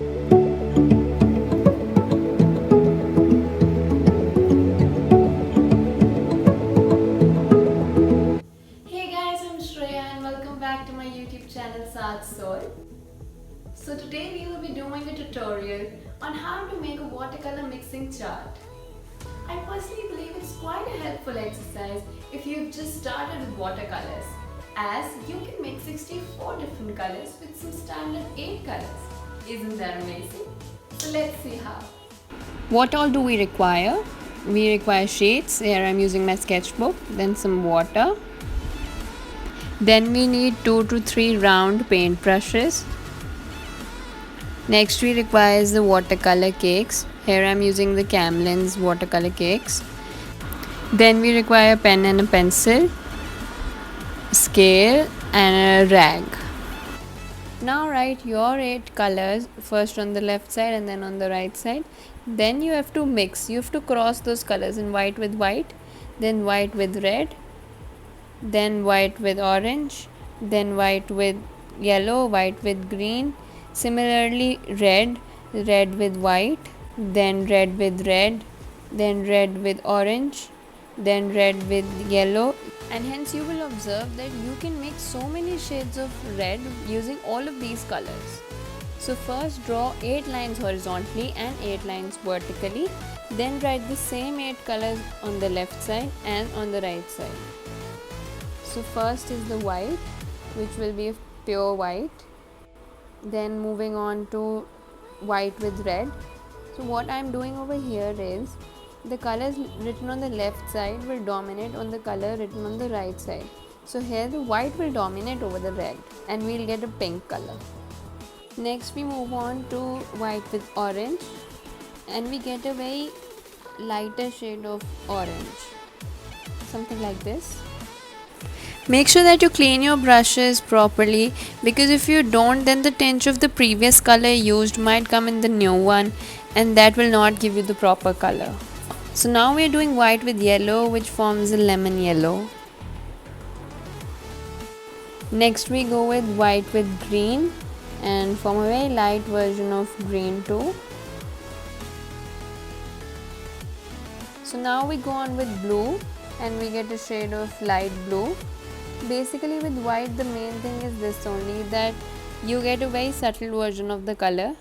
My YouTube channel Saad Soul. So today we will be doing a tutorial on how to make a watercolor mixing chart. I personally believe it's quite a helpful exercise if you've just started with watercolors, as you can make 64 different colors with some standard 8 colors. Isn't that amazing? So let's see how. What all do we require? We require shades. Here I'm using my sketchbook, then some water. Then we need 2 to 3 round paint brushes. Next we require the watercolor cakes. Here I am using the Camlin's watercolor cakes. Then we require a pen and a pencil, scale and a rag. Now write your 8 colors first on the left side and then on the right side. Then you have to mix. You have to cross those colors in white with white, then white with red, then white with orange, then white with yellow, white with green, similarly red with white, then red with red, then red with orange, then red with yellow, and hence you will observe that you can make so many shades of red using all of these colors. So first draw 8 lines horizontally and 8 lines vertically, then write the same 8 colors on the left side and on the right side. So first is the white, which will be pure white. Then moving on to white with red. So what I am doing over here is the colors written on the left side will dominate on the color written on the right side. So here the white will dominate over the red and we'll get a pink color. Next we move on to white with orange and we get a very lighter shade of orange, something like this. Make sure that you clean your brushes properly, because if you don't, then the tinge of the previous color used might come in the new one and that will not give you the proper color. So now we are doing white with yellow, which forms a lemon yellow. Next we go with white with green and form a very light version of green too. So now we go on with blue and we get a shade of light blue. Basically with white the main thing is this only, that you get a very subtle version of the color.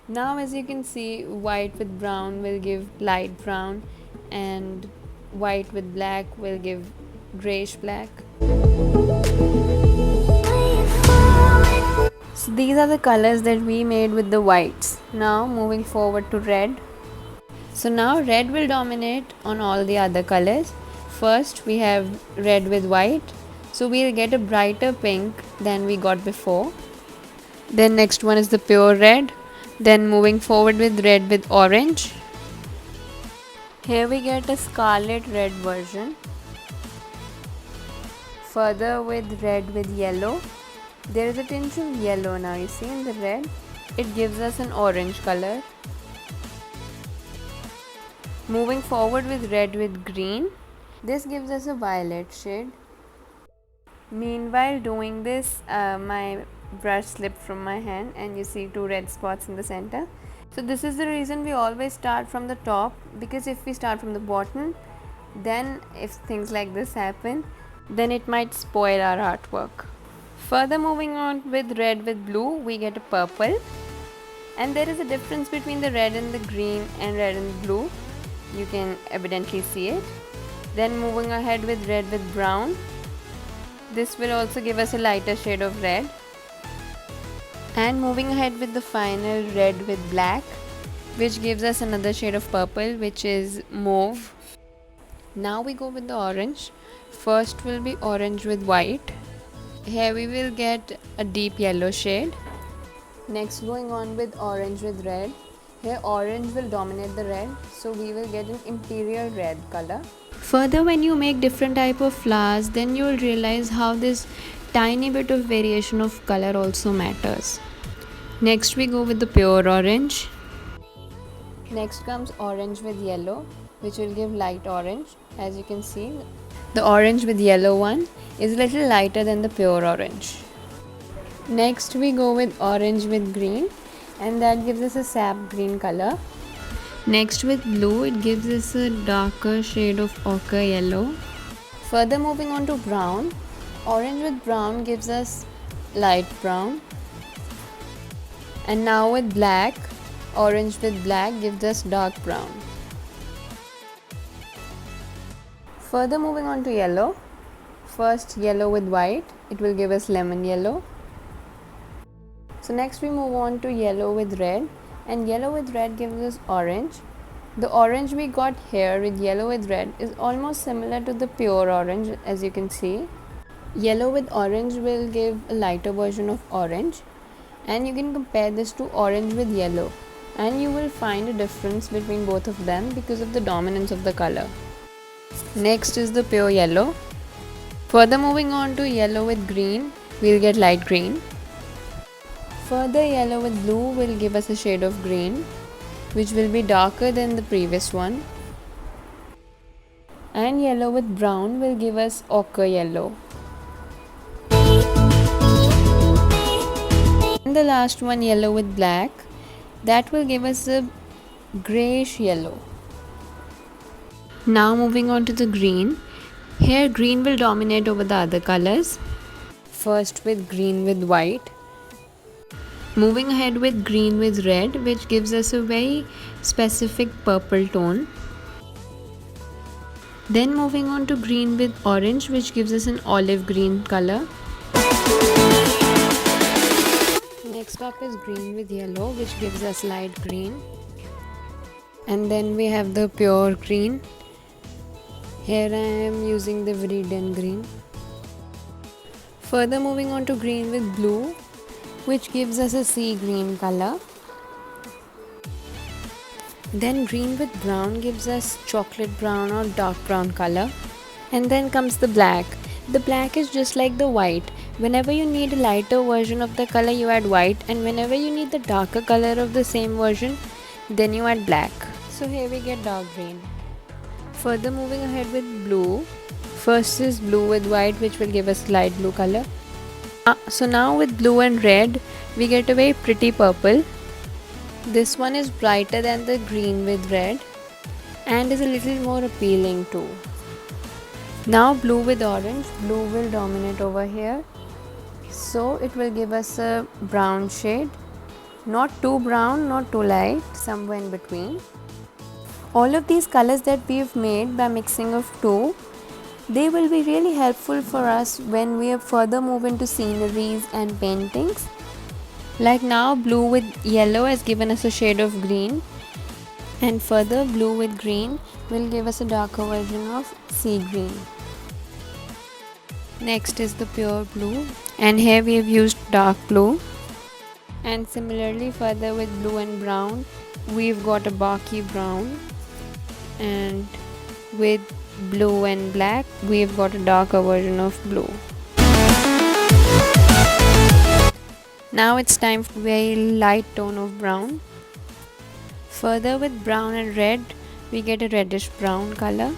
Now as you can see, white with brown will give light brown and white with black will give grayish black. So these are the colors that we made with the whites. Now moving forward to red. So now red will dominate on all the other colors. First we have red with white. So we'll get a brighter pink than we got before. Then next one is the pure red. Then moving forward with red with orange. Here we get a scarlet red version. Further with red with yellow. There is a tinge of yellow now, you see in the red. It gives us an orange color. Moving forward with red with green. This gives us a violet shade. Meanwhile doing this, my brush slipped from my hand and you see 2 red spots in the center. So this is the reason we always start from the top, because if we start from the bottom, then if things like this happen, then it might spoil our artwork. Further moving on with red with blue, we get a purple, and there is a difference between the red and the green and red and blue. You can evidently see it. Then moving ahead with red with brown. This will also give us a lighter shade of red. And moving ahead with the final red with black, which gives us another shade of purple, which is mauve. Now we go with the orange. First will be orange with white. Here we will get a deep yellow shade. Next going on with orange with red. Here orange will dominate the red, so we will get an imperial red color. Further, when you make different type of flowers, then you will realize how this tiny bit of variation of color also matters. Next we go with the pure orange. Next comes orange with yellow, which will give light orange. As you can see, the orange with yellow one is a little lighter than the pure orange. Next we go with orange with green. and that gives us a sap green color. Next with blue, it gives us a darker shade of ochre yellow. Further moving on to brown, orange with brown gives us light brown. And now with black, orange with black gives us dark brown. Further moving on to yellow, first yellow with white, it will give us lemon yellow. So next we move on to yellow with red, and yellow with red gives us orange. The orange we got here with yellow with red is almost similar to the pure orange, as you can see. Yellow with orange will give a lighter version of orange, and you can compare this to orange with yellow, and you will find a difference between both of them because of the dominance of the color. Next is the pure yellow. Further moving on to yellow with green, we'll get light green. Further yellow with blue will give us a shade of green, which will be darker than the previous one. And yellow with brown will give us ochre yellow. And the last one, yellow with black, that will give us a grayish yellow. Now moving on to the green. Here green will dominate over the other colors. First with green with white. Moving ahead with green with red, which gives us a very specific purple tone. Then moving on to green with orange, which gives us an olive green color. Next up is green with yellow, which gives us light green. And then we have the pure green. Here I am using the viridian green. Further moving on to green with blue, which gives us a sea green color. Then green with brown gives us chocolate brown or dark brown color. And then comes the black. The black is just like the white. Whenever you need a lighter version of the color, you add white, and whenever you need the darker color of the same version, then you add black. So here we get dark green. Further moving ahead with blue, first is blue with white, which will give us light blue color. So now with blue and red, we get a very pretty purple. This one is brighter than the green with red and is a little more appealing too. Now blue with orange, blue will dominate over here. So it will give us a brown shade, not too brown, not too light, somewhere in between. All of these colors that we've made by mixing of two, they will be really helpful for us when we further move into sceneries and paintings. Like now blue with yellow has given us a shade of green, and further blue with green will give us a darker version of sea green. Next is the pure blue, and here we have used dark blue. And similarly further with blue and brown, we've got a barky brown, and with blue and black, we've got a darker version of blue. Now it's time for a very light tone of brown. Further with brown and red, we get a reddish brown color.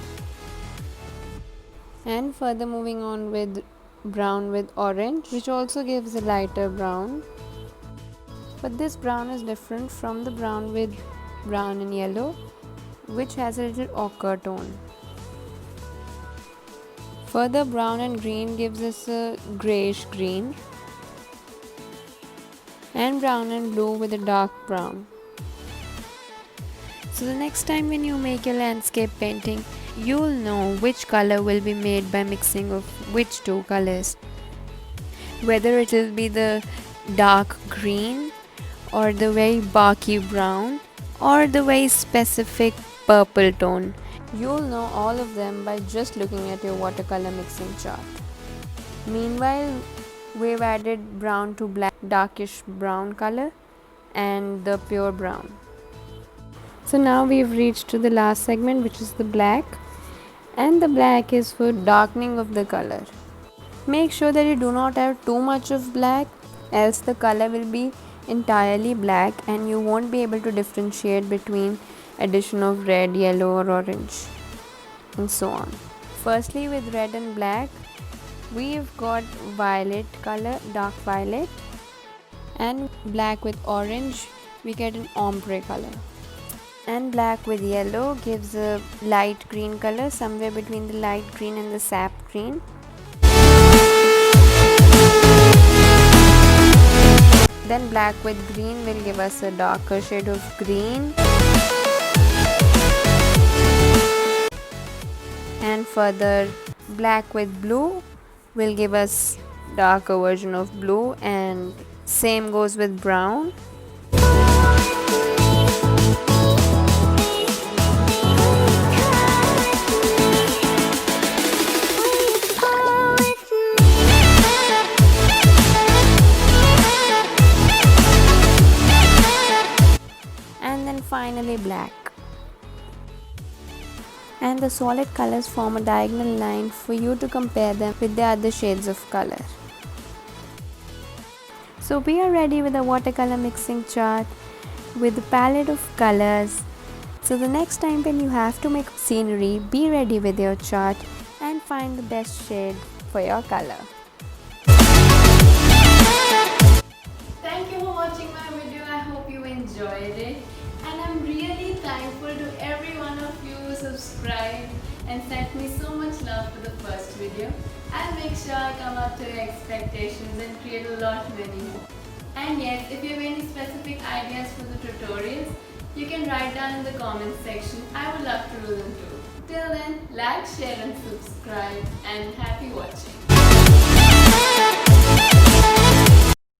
And further moving on with brown with orange, which also gives a lighter brown. But this brown is different from the brown with brown and yellow, which has a little ochre tone. Further brown and green gives us a grayish green. And brown and blue with a dark brown. So the next time when you make your landscape painting, you'll know which color will be made by mixing of which two colors. Whether it will be the dark green or the very barky brown or the very specific purple tone. You'll know all of them by just looking at your watercolor mixing chart. Meanwhile, we've added brown to black, darkish brown color and the pure brown. So now we've reached to the last segment, which is the black, and the black is for darkening of the color. Make sure that you do not have too much of black, else the color will be entirely black and you won't be able to differentiate between addition of red, yellow or orange and so on. Firstly, with red and black, we've got violet color, dark violet, and black with orange, we get an ombre color. And black with yellow gives a light green color, somewhere between the light green and the sap green. Then black with green will give us a darker shade of green. And further, black with blue will give us darker version of blue, and same goes with brown. And then finally black. And the solid colors form a diagonal line for you to compare them with the other shades of color. So we are ready with a watercolor mixing chart with a palette of colors. So the next time when you have to make scenery, be ready with your chart and find the best shade for your color. Thank you for watching my video. I hope you enjoyed it. And I'm really thankful to every one of you who subscribed and sent me so much love for the first video. I'll make sure I come up to your expectations and create a lot many more. And yes, if you have any specific ideas for the tutorials, you can write down in the comments section. I would love to do them too. Till then, like, share and subscribe, and happy watching.